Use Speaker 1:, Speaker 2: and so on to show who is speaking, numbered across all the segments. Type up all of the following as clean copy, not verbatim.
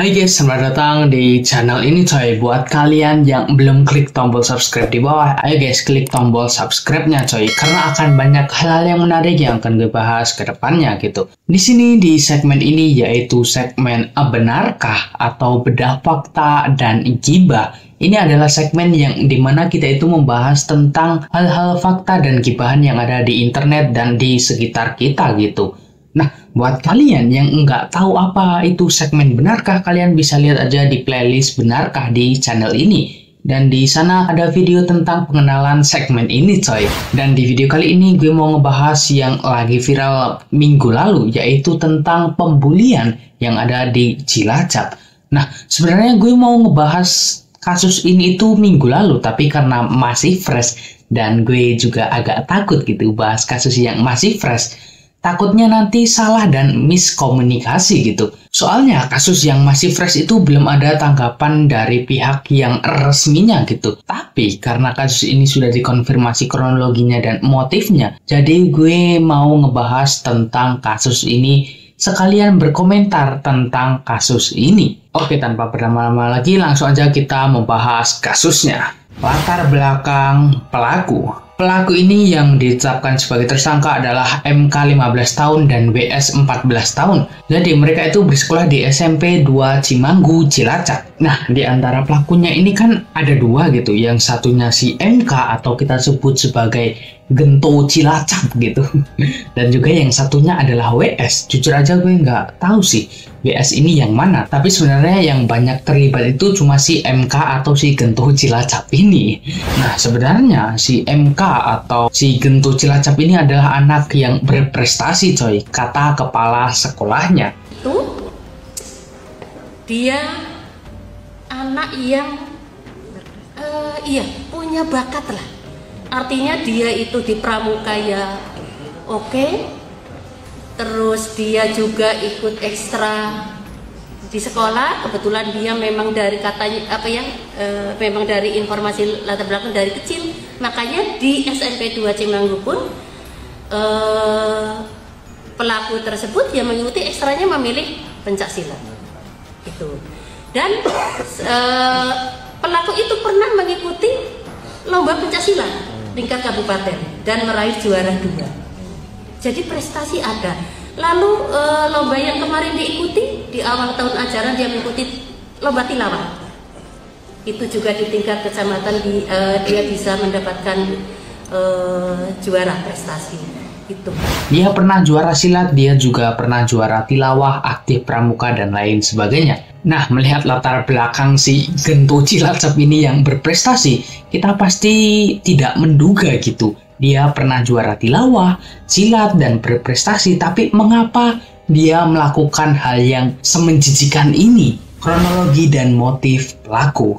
Speaker 1: Hai guys, selamat datang di channel ini coy. Buat kalian yang belum klik tombol subscribe di bawah, ayo guys klik tombol subscribe-nya coy. Karena akan banyak hal-hal yang menarik yang akan gue bahas ke depannya gitu. Di sini di segmen ini yaitu segmen benarkah atau bedah fakta dan gibah. Ini adalah segmen yang dimana kita itu membahas tentang hal-hal fakta dan gibahan yang ada di internet dan di sekitar kita gitu. Nah, buat kalian yang nggak tahu apa itu segmen benarkah, kalian bisa lihat aja di playlist benarkah di channel ini. Dan di sana ada video tentang pengenalan segmen ini coy. Dan di video kali ini gue mau ngebahas yang lagi viral minggu lalu, yaitu tentang pembulian yang ada di Cilacap. Nah, sebenarnya gue mau ngebahas kasus ini itu minggu lalu, tapi karena masih fresh dan gue juga agak takut gitu bahas kasus yang masih fresh. Takutnya nanti salah dan miskomunikasi gitu. Soalnya kasus yang masih fresh itu belum ada tanggapan dari pihak yang resminya gitu. Tapi karena kasus ini sudah dikonfirmasi kronologinya dan motifnya, jadi gue mau ngebahas tentang kasus ini sekalian berkomentar tentang kasus ini. Oke, tanpa berlama-lama lagi langsung aja kita membahas kasusnya. Latar belakang pelaku. Pelaku ini yang ditetapkan sebagai tersangka adalah MK 15 tahun dan WS 14 tahun. Jadi mereka itu bersekolah di SMP 2 Cimanggu, Cilacap. Nah, di antara pelakunya ini kan ada dua gitu. Yang satunya si MK atau kita sebut sebagai Gento Cilacap gitu. Dan juga yang satunya adalah WS. Jujur aja gue nggak tahu sih WS ini yang mana. Tapi sebenarnya yang banyak terlibat itu cuma si MK atau si Gento Cilacap ini. Nah, sebenarnya si MK atau si Gento Cilacap ini adalah anak yang berprestasi coy, kata kepala sekolahnya.
Speaker 2: Itu dia anak yang punya bakat lah. Artinya dia itu di pramuka ya oke. Terus dia juga ikut ekstra di sekolah. Kebetulan dia memang dari katanya memang dari informasi latar belakang dari kecil. Makanya di SMP 2 Cimanggu pun pelaku tersebut yang mengikuti ekstranya memilih pencaksilat. Itu. Dan pelaku itu pernah mengikuti lomba pencaksilat tingkat kabupaten dan meraih juara 2. Jadi prestasi ada. Lalu lomba yang kemarin diikuti di awal tahun ajaran dia mengikuti lomba tilawah. Itu juga di tingkat kecamatan dia bisa mendapatkan juara prestasi. Itu.
Speaker 1: Dia pernah juara silat, dia juga pernah juara tilawah, aktif pramuka dan lain sebagainya. Nah, melihat latar belakang si Gento Cilacap ini yang berprestasi, kita pasti tidak menduga gitu. Dia pernah juara tilawah, silat, dan berprestasi, tapi mengapa dia melakukan hal yang semenjijikan ini? Kronologi dan motif pelaku.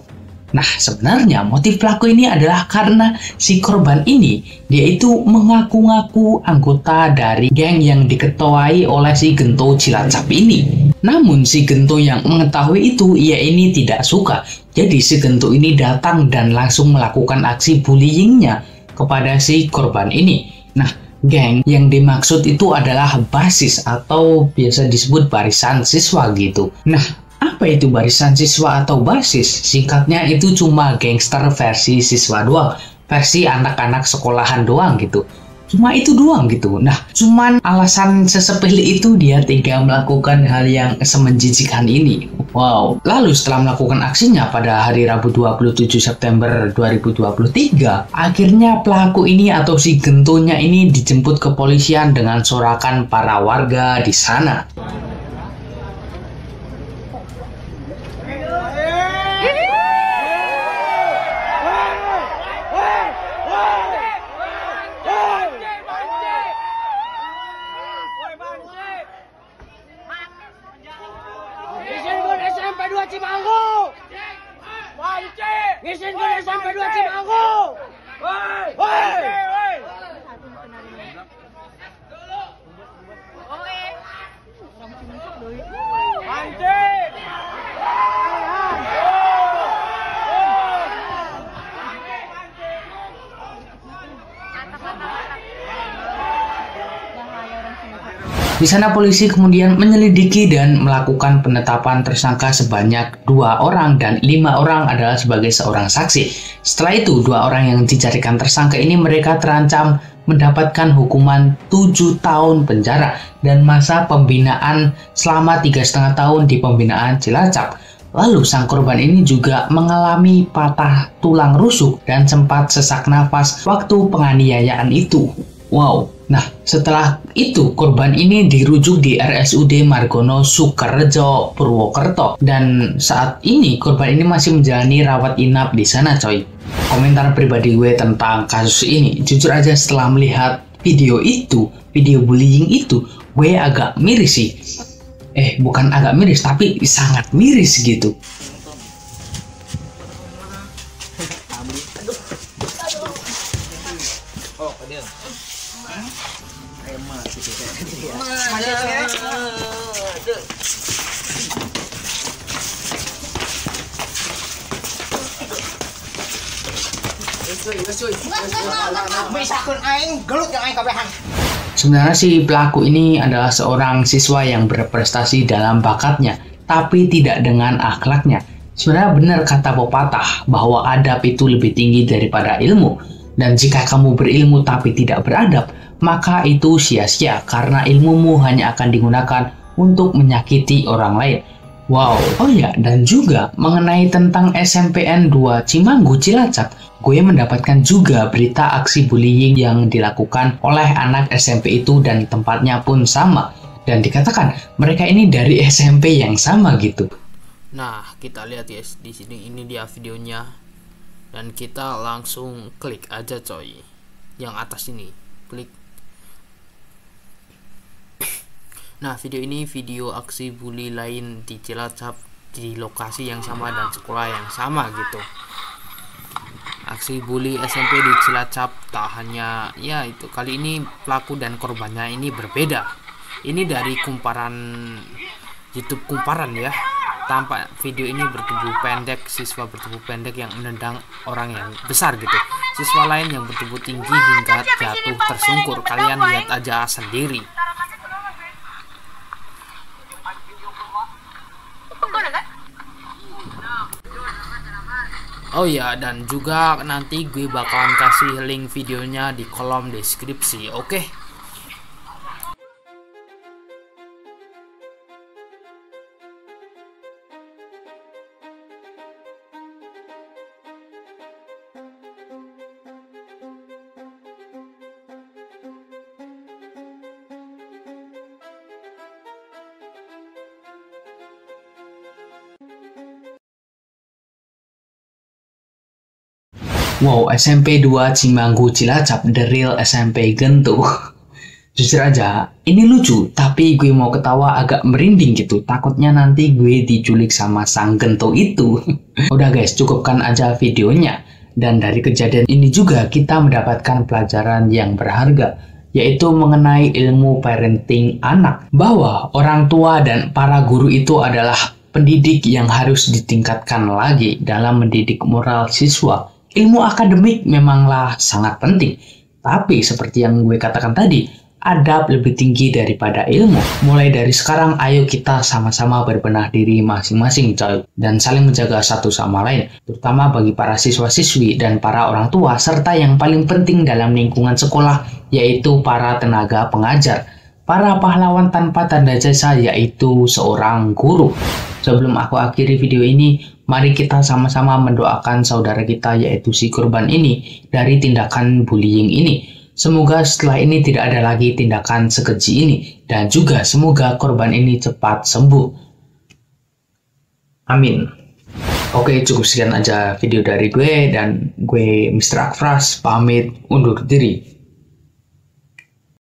Speaker 1: Nah, sebenarnya motif pelaku ini adalah karena si korban ini, dia itu mengaku-ngaku anggota dari geng yang diketuai oleh si Gento Cilacap ini. Namun si Gento yang mengetahui itu, ia ini tidak suka. Jadi si Gento ini datang dan langsung melakukan aksi bullyingnya kepada si korban ini. Nah, geng yang dimaksud itu adalah basis atau biasa disebut barisan siswa gitu. Nah, apa itu barisan siswa atau basis? Singkatnya itu cuma gangster versi siswa doang, versi anak-anak sekolahan doang gitu. Cuma itu doang gitu. Nah, cuman alasan sesepele itu dia tega melakukan hal yang semenjijikan ini. Wow. Lalu setelah melakukan aksinya pada hari Rabu 27 September 2023, akhirnya pelaku ini atau si Gentonya ini dijemput kepolisian dengan sorakan para warga di sana.
Speaker 3: SMP 2 Cimanggu. Ngisin ke SMP 2 Cimanggu. Woi.
Speaker 1: Di sana polisi kemudian menyelidiki dan melakukan penetapan tersangka sebanyak 2 orang dan 5 orang adalah sebagai seorang saksi. Setelah itu 2 orang yang dijadikan tersangka ini mereka terancam mendapatkan hukuman 7 tahun penjara dan masa pembinaan selama 3,5 tahun di pembinaan Cilacap. Lalu sang korban ini juga mengalami patah tulang rusuk dan sempat sesak nafas waktu penganiayaan itu. Wow. Nah, setelah itu korban ini dirujuk di RSUD Margono Sukorejo Purwokerto dan saat ini korban ini masih menjalani rawat inap di sana, coy. Komentar pribadi gue tentang kasus ini, jujur aja setelah melihat video bullying itu, gue agak miris sih. Bukan agak miris, tapi sangat miris gitu. Sebenarnya si pelaku ini adalah seorang siswa yang berprestasi dalam bakatnya, tapi tidak dengan akhlaknya. Sebenarnya benar kata pepatah bahwa adab itu lebih tinggi daripada ilmu. Dan jika kamu berilmu tapi tidak beradab, maka itu sia-sia karena ilmumu hanya akan digunakan untuk menyakiti orang lain. Wow, oh ya, dan juga mengenai tentang SMPN 2 Cimanggu Cilacap, gue mendapatkan juga berita aksi bullying yang dilakukan oleh anak SMP itu dan tempatnya pun sama. Dan dikatakan mereka ini dari SMP yang sama gitu.
Speaker 4: Nah, kita lihat ya di sini, ini dia videonya. Dan kita langsung klik aja coy. Yang atas ini, klik. Nah, video ini video aksi bully lain di Cilacap di lokasi yang sama dan sekolah yang sama gitu. Aksi bully SMP di Cilacap tak hanya ya itu, kali ini pelaku dan korbannya ini berbeda. Ini dari kumparan YouTube kumparan ya. Tampak video ini bertubuh pendek, siswa bertubuh pendek yang menendang orang yang besar gitu. Siswa lain yang bertubuh tinggi hingga jatuh tersungkur. Kalian lihat aja sendiri. Oh ya, dan juga nanti gue bakalan kasih link videonya di kolom deskripsi, oke?
Speaker 1: Wow, SMP 2 Cimanggu Cilacap, the real SMP Gento. Jujur aja, ini lucu, tapi gue mau ketawa agak merinding gitu. Takutnya nanti gue diculik sama sang Gento itu. Udah guys, cukupkan aja videonya. Dan dari kejadian ini juga kita mendapatkan pelajaran yang berharga, yaitu mengenai ilmu parenting anak. Bahwa orang tua dan para guru itu adalah pendidik yang harus ditingkatkan lagi dalam mendidik moral siswa. Ilmu akademik memanglah sangat penting, tapi seperti yang gue katakan tadi, adab lebih tinggi daripada ilmu. Mulai dari sekarang, ayo kita sama-sama berbenah diri masing-masing coy, dan saling menjaga satu sama lain, terutama bagi para siswa-siswi dan para orang tua, serta yang paling penting dalam lingkungan sekolah, yaitu para tenaga pengajar. Para pahlawan tanpa tanda jasa, yaitu seorang guru. Sebelum aku akhiri video ini, mari kita sama-sama mendoakan saudara kita yaitu si korban ini dari tindakan bullying ini. Semoga setelah ini tidak ada lagi tindakan sekeji ini dan juga semoga korban ini cepat sembuh. Amin. Oke, cukup sekian aja video dari gue dan gue Mr. Akfras pamit undur diri.